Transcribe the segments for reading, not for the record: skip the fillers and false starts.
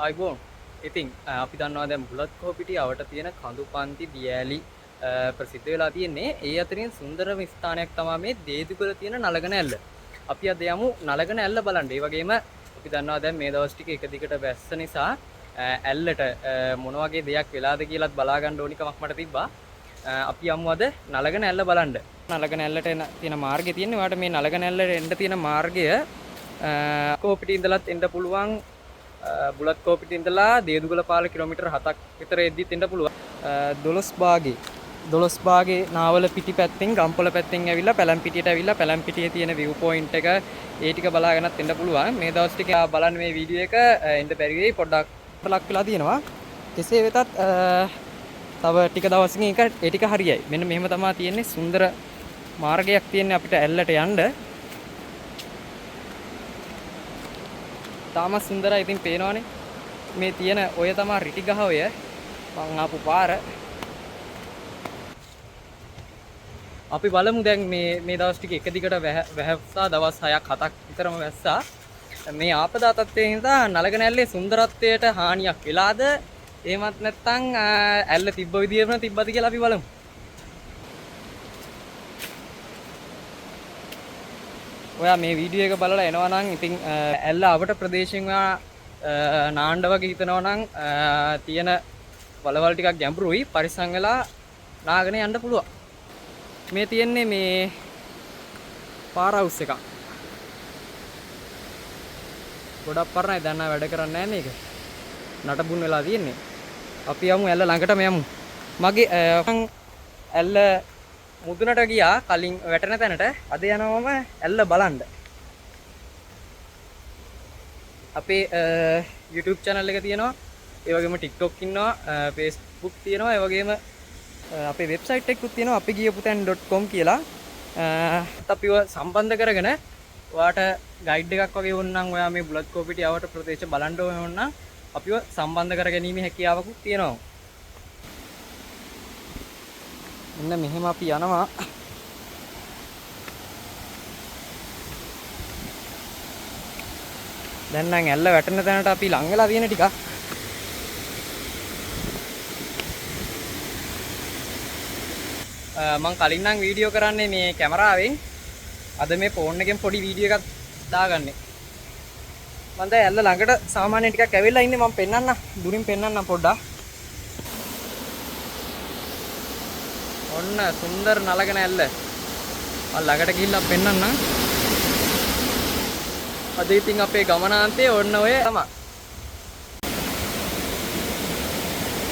අයිබෝන් ඉතින් අපි දන්නවා දැන් බුලත් කෝපිටිය අවට තියෙන කඳුපන්ති දියෑලි ප්‍රසිද්ධ වෙලා තියෙන්නේ. ඒ අතරින් සුන්දරම ස්ථානයක් තමයි මේ දේදුගල තියෙන නලගන ඇල්ල. අපි අද යමු නලගන ඇල්ල බලන්න. ඒ වගේම අපි දන්නවා දැන් මේ දවස් ටික එක දිගට වැස්ස නිසා ඇල්ලට මොන වගේ දෙයක් වෙලාද කියලාත් බලා ගන්න ඕනි කමක් මට තිබ්බා. අපි යමු අද නලගන ඇල්ල බලන්න. නලගන ඇල්ලට තියෙන මාර්ගය තියෙන්නේ. ඔයාලට මේ නලගන ඇල්ලට එන්න තියෙන මාර්ගය කෝපිටිය ඉඳලත් එන්න පුළුවන්. බුලත් කෝපිටිය ඉඳලා දේදුගල පාල කිලෝමීටර් 7ක් විතර එද්දිත් එන්න පුළුවන්. දොළොස් බාගේ නාවල පිටි පැත්තෙන් ගම්පොළ පැත්තෙන් ඇවිල්ලා පැලම්පිටියට ඇවිල්ලා පැලම්පිටියේ තියෙන view point එක ඒ ටික බලාගෙනත් එන්න පුළුවන්. මේ දවස් ටික බලන්න මේ වීඩියෝ එක එන්න බැරි වෙයි පොඩ්ඩක් ලක් වෙලා තියෙනවා. කෙසේ වෙතත් තව ටික දවසකින් ඒ ටික හරියයි. මෙන්න මෙහෙම තමයි තියෙන්නේ. සුන්දර මාර්ගයක් තියෙන්නේ අපිට ඇල්ලට යන්න. තාමත් සුන්දරයි. ඉතින් පේනවනේ මේ තියෙන ඔය තමයි රිටි ගහ ඔය මං ආපු පාර. අපි බලමු දැන් මේ දවස් ටික එක දිගට වැහස්සා දවස් 6ක් 7ක් විතරම වැස්සා. මේ ආපදා තත්ත්වයෙන් හින්දා නලගන ඇල්ලේ සුන්දරත්වයට හානියක් වෙලාද එහෙමත් නැත්නම් ඇල්ල තිබ්බ විදියටම තිබ්බද කියලා අපි බලමු. ඔයා මේ වීඩියෝ එක බලලා එනවා නම් ඉතින් ඇල්ල අවට ප්‍රදේශයෙන් නාණ්ඩ වගේ හිතනවා නම් තියෙන වලවල් ටිකක් ගැඹුරුයි. පරිස්සම් වෙලා නාගෙන යන්න පුළුවන්. මේ තියෙන්නේ මේ පාර හවුස් එකක්. ගොඩක් පරණයි. දැන් වැඩ කරන්නේ නැහැ මේක. නටබුන් වෙලා තියෙන්නේ. අපි යමු ඇල්ල ළඟටම යමු. මගේ ඇල්ල මුදුනට ගියා කලින් වැටෙන තැනට. අද යනවම ඇල්ල බලන්න. අපේ YouTube channel එක තියෙනවා. ඒ වගේම TikTok ඉන්නවා, Facebook තියෙනවා, ඒ වගේම අපේ වෙබ්සයිට් එකකුත් තියෙනවා apigiyaputhan.com කියලා. අපිව සම්බන්ධ කරගෙන ඔයාට ගයිඩ් එකක් වගේ වුණනම් ඔයා මේ බුලත් කෝපිටිය ආවට ප්‍රදේශ බලන්න ඕන නම් අපිව සම්බන්ධ කරගැනීමේ හැකියාවකුත් තියෙනවා. මෙන්න මෙහෙම අපි යනවා. දැන් නම් ඇල්ල වැටෙන තැනට අපි ලං වෙලා තියෙන ටිකක්. මම කලින් නම් වීඩියෝ කරන්නේ මේ කැමරාවෙන්. අද මේ ෆෝන් එකෙන් පොඩි වීඩියෝ එකක් දාගන්නේ. මම දැන් ඇල්ල ළඟට සාමාන්‍ය ටිකක් ඇවිල්ලා ඉන්නේ. මම පෙන්නන්න දුරින් පෙන්නන්න පොඩ්ඩක්. ඔන්න සුන්දර නලගන ඇල්ල. මම ළඟට ගිහිල්ලා පෙන්නන්න. අද ඉතින් අපේ ගමනාන්තයේ ඔන්න ඔය තමයි.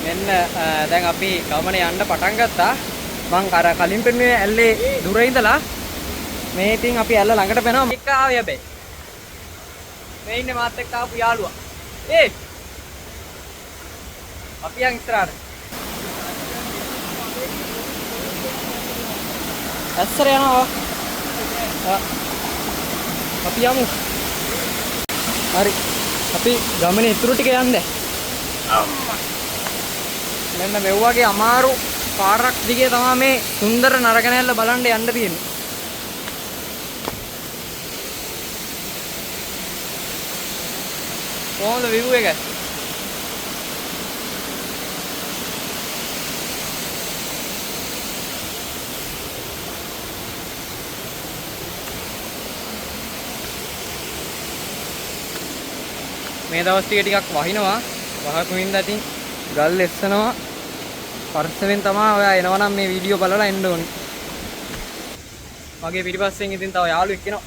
මෙන්න දැන් අපි ගමනේ යන්න පටන් ගත්තා. මං අර කලින් පෙන්නුවේ ඇල්ලේ දුර ඉඳලා මේ ඉතින් අපි ඇල්ල ළඟට පැනනවා. එක්ක ආවේ හැබැයි. මේ ඉන්නේ මාත් එක්ක ආපු යාළුවා. අපි යන් ඉස්සරහට. ඇස්සර යනවා. අපි යමු. හරි. අපි ගමනේ ඉතුරු ටික යන්න. මෙන්න මේ වගේ අමාරු පාරක් දිගේ තමයි මේ සුන්දර නරගන ඇල්ල බලන්න යන්න තියෙන්නේ. කොහොමද view එක? මේ දවස් ටික ටිකක් වහිනවා. වහපු හින්දා ඉතින් ගල් එස්සනවා. පරිස්සමෙන් තමයි ඔයා එනවනම් මේ වීඩියෝ බලලා එන්න ඕනේ. මගේ පිටිපස්සෙන් ඉතින් තව යාළුවෙක් එනවා.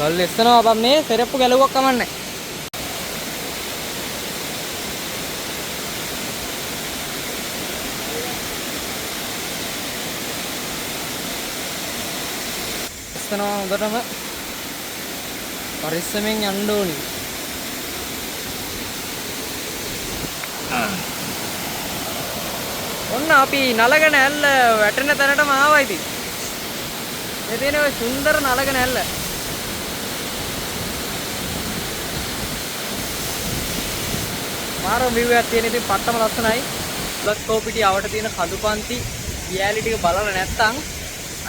ගල් එස්සනවා අපම් මේ සෙරප්පු ගැලුවක් කමන්නේ. එස්සනවා හොඳටම පරිස්සමෙන් යන්න ඕනි. ඔන්න අපි නලගන ඇල්ල වැටෙන තැනටම ආවා ඉතින්. මේ තියෙන ඔය සුන්දර නලගන ඇල්ල. මාරම view එකක් තියෙන ඉතින් පට්ටම ලස්සනයි. බුලත්කෝපිටිය අවට තියෙන කඳුපන්ති දියැලි ටික බලලා නැත්තම්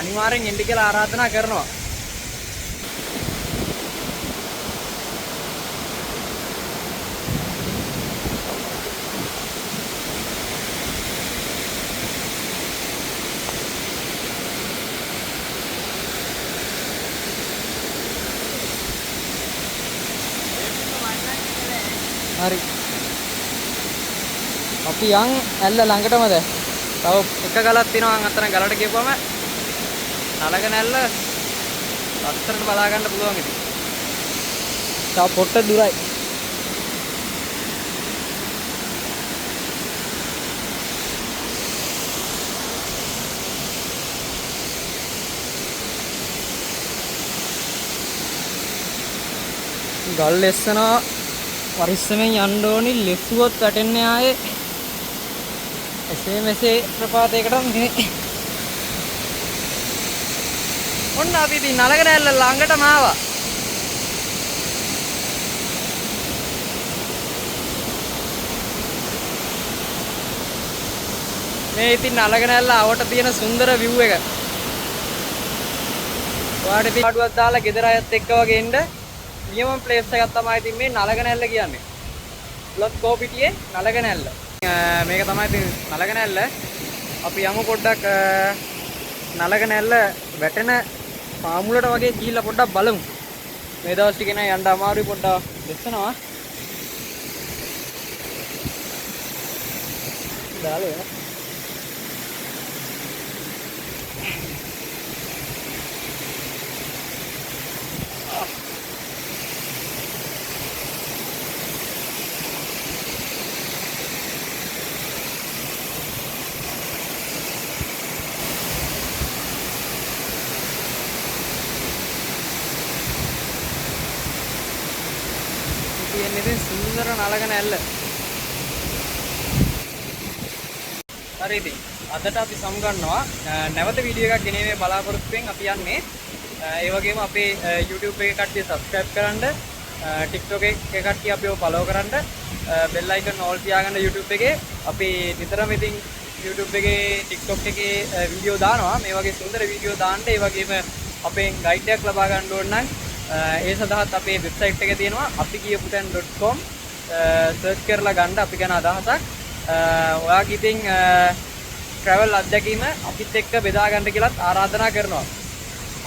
අනිවාර්යෙන් එන්න කියලා ආරාධනා කරනවා. හරි. අපි යන් ඇල්ල ළඟටම දැන්. තව එක ගලක් තියෙනවා අතන ගලට ගියපුවම නලගන ඇල්ල අස්සරට බලා ගන්න පුළුවන් ඉතින්. තව පොට්ට දුරයි. ගල් ලෙස්සනවා පරිස්සමෙන් යන්න ඕනි ලෙස්සුවොත් වැටෙන්නේ ආයේ එසේ මෙසේ ප්‍රපාතයකට නෙමෙයි. ඔන්න අපි ඉතින් නලගන ඇල්ල ළඟටම ආවා. මේ ඉතින් නලගන ඇල්ල අවට තියෙන සුන්දර view එක. ඔයාට ඉතින් පාඩුවක් දාලා ගෙදර අයත් එක්ක වගේ එන්න නියම ප්ලේස් එකක් තමයි ඉතින් මේ නලගන ඇල්ල කියන්නේ. බුලත්කෝපිටියේ නලගන ඇල්ල. මේක තමයි ඉතින් නලගන ඇල්ල. අපි යමු පොඩ්ඩක් නලගන ඇල්ල වැටෙන පාමුලට වගේ ගිහිල්ලා පොඩ්ඩක් බලමු. මේ දවස් ටිකේ නෑ යන්න අමාරුයි පොඩ්ඩක් දෙස්සනවා. දාලා එන. තියෙන ඉතින් සුන්දර නලගන ඇල්ල. හරි ඉතින් අදට අපි සමුගන්නවා. නැවත වීඩියෝ එකක් ගෙනීමේ බලාපොරොත්තුෙන් අපි යන්නේ. ඒ වගේම අපේ YouTube එකේ කට්ටිය subscribe කරන්න, TikTok එකේ කට්ටිය අපිව follow කරන්න, bell icon all තියාගන්න YouTube එකේ. අපි නිතරම ඉතින් YouTube එකේ TikTok එකේ වීඩියෝ දානවා. මේ වගේ සුන්දර වීඩියෝ දාන්න, ඒ වගේම අපෙන් ගයිඩ් එකක් ලබා ගන්න ඕන නම් ඒ සඳහාත් අපේ වෙබ්සයිට් එක තියෙනවා apikiyaputhan.com සර්ච් කරලා ගන්න අපි ගැන අදහසක් ඔයාගේ ඉතින් ට්‍රැවල් අත්දැකීම අපිත් එක්ක බෙදා ගන්න කියලාත් ආරාධනා කරනවා.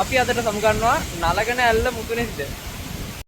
අපි අදට සමුගන්නවා නලගන ඇල්ල මුතුනේද